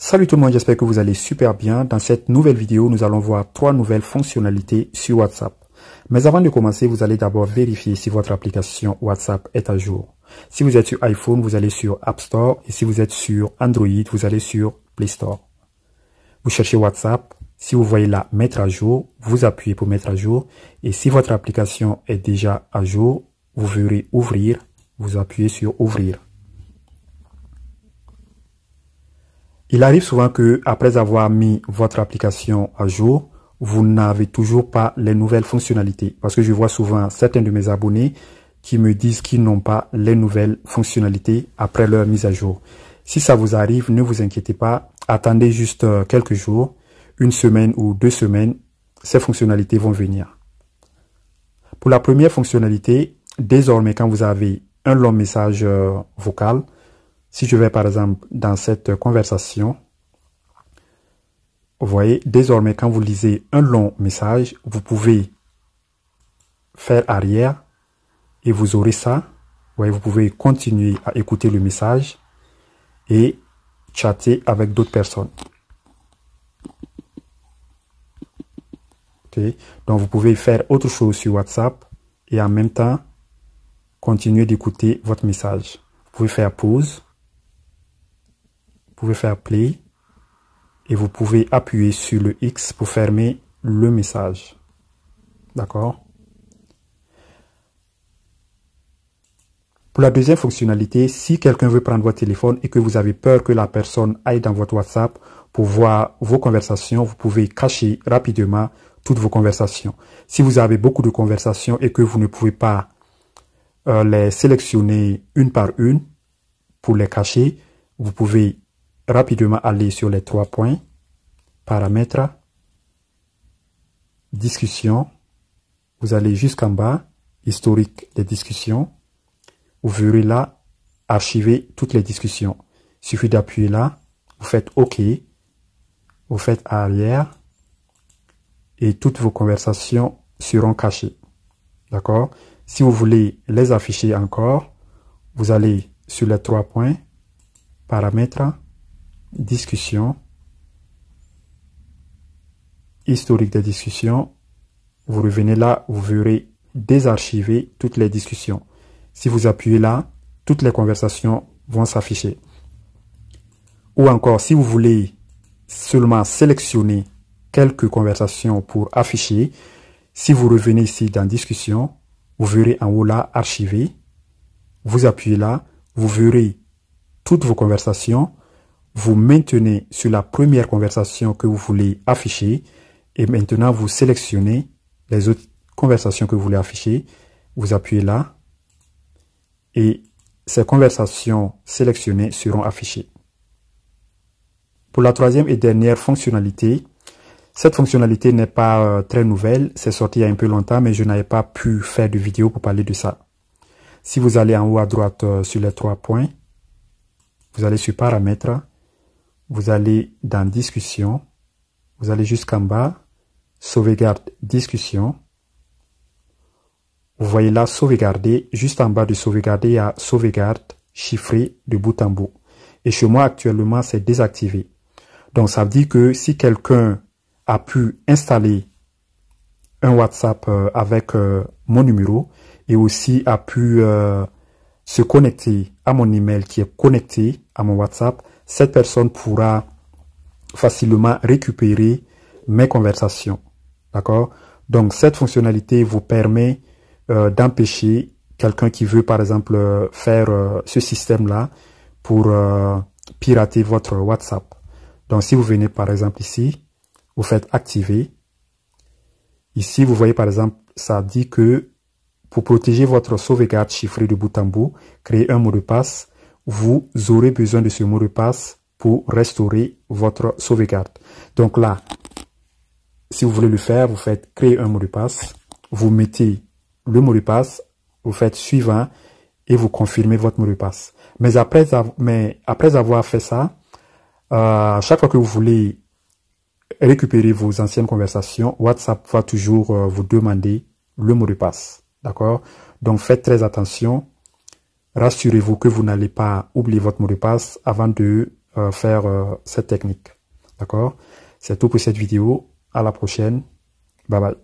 Salut tout le monde, j'espère que vous allez super bien. Dans cette nouvelle vidéo, nous allons voir 3 nouvelles fonctionnalités sur WhatsApp. Mais avant de commencer, vous allez d'abord vérifier si votre application WhatsApp est à jour. Si vous êtes sur iPhone, vous allez sur App Store. Et si vous êtes sur Android, vous allez sur Play Store. Vous cherchez WhatsApp. Si vous voyez là, mettre à jour, vous appuyez pour mettre à jour. Et si votre application est déjà à jour, vous verrez ouvrir. Vous appuyez sur ouvrir. Il arrive souvent que, après avoir mis votre application à jour, vous n'avez toujours pas les nouvelles fonctionnalités. Parce que je vois souvent certains de mes abonnés qui me disent qu'ils n'ont pas les nouvelles fonctionnalités après leur mise à jour. Si ça vous arrive, ne vous inquiétez pas. Attendez juste quelques jours, une semaine ou 2 semaines, ces fonctionnalités vont venir. Pour la première fonctionnalité, désormais quand vous avez un long message vocal, si je vais par exemple dans cette conversation, vous voyez, désormais quand vous lisez un long message, vous pouvez faire arrière et vous aurez ça. Vous voyez, vous pouvez continuer à écouter le message et chatter avec d'autres personnes. Okay. Donc vous pouvez faire autre chose sur WhatsApp et en même temps continuer d'écouter votre message. Vous pouvez faire pause. Vous pouvez faire play et vous pouvez appuyer sur le X pour fermer le message. D'accord? Pour la deuxième fonctionnalité, si quelqu'un veut prendre votre téléphone et que vous avez peur que la personne aille dans votre WhatsApp pour voir vos conversations, vous pouvez cacher rapidement toutes vos conversations. Si vous avez beaucoup de conversations et que vous ne pouvez pas les sélectionner une par une pour les cacher, vous pouvez rapidement aller sur les 3 points, paramètres, discussion, vous allez jusqu'en bas, historique des discussions, vous verrez là, archiver toutes les discussions. Il suffit d'appuyer là, vous faites OK, vous faites arrière, et toutes vos conversations seront cachées. D'accord? Si vous voulez les afficher encore, vous allez sur les 3 points, paramètres, discussion, historique des discussions, vous revenez là, vous verrez désarchiver toutes les discussions. Si vous appuyez là, toutes les conversations vont s'afficher. Ou encore, si vous voulez seulement sélectionner quelques conversations pour afficher, si vous revenez ici dans discussion, vous verrez en haut là, archiver, vous appuyez là, vous verrez toutes vos conversations. Vous maintenez sur la première conversation que vous voulez afficher et maintenant vous sélectionnez les autres conversations que vous voulez afficher. Vous appuyez là et ces conversations sélectionnées seront affichées. Pour la troisième et dernière fonctionnalité, cette fonctionnalité n'est pas très nouvelle, c'est sorti il y a un peu longtemps mais je n'avais pas pu faire de vidéo pour parler de ça. Si vous allez en haut à droite sur les 3 points, vous allez sur paramètres. Vous allez dans discussion, vous allez jusqu'en bas, sauvegarde discussion. Vous voyez là sauvegarder, juste en bas de sauvegarder, il y a sauvegarde chiffrée de bout en bout. Et chez moi actuellement c'est désactivé. Donc ça veut dire que si quelqu'un a pu installer un WhatsApp avec mon numéro et aussi a pu se connecter à mon email qui est connecté à mon WhatsApp, cette personne pourra facilement récupérer mes conversations. D'accord? Donc, cette fonctionnalité vous permet d'empêcher quelqu'un qui veut, par exemple, faire ce système-là pour pirater votre WhatsApp. Donc, si vous venez, par exemple, ici, vous faites activer. Ici, vous voyez, par exemple, ça dit que pour protéger votre sauvegarde chiffrée de bout en bout, créer un mot de passe. Vous aurez besoin de ce mot de passe pour restaurer votre sauvegarde. Donc là, si vous voulez le faire, vous faites créer un mot de passe, vous mettez le mot de passe, vous faites suivant et vous confirmez votre mot de passe. Mais après avoir fait ça, chaque fois que vous voulez récupérer vos anciennes conversations, WhatsApp va toujours vous demander le mot de passe. D'accord? Donc faites très attention. Rassurez-vous que vous n'allez pas oublier votre mot de passe avant de faire cette technique. D'accord? C'est tout pour cette vidéo. À la prochaine. Bye bye.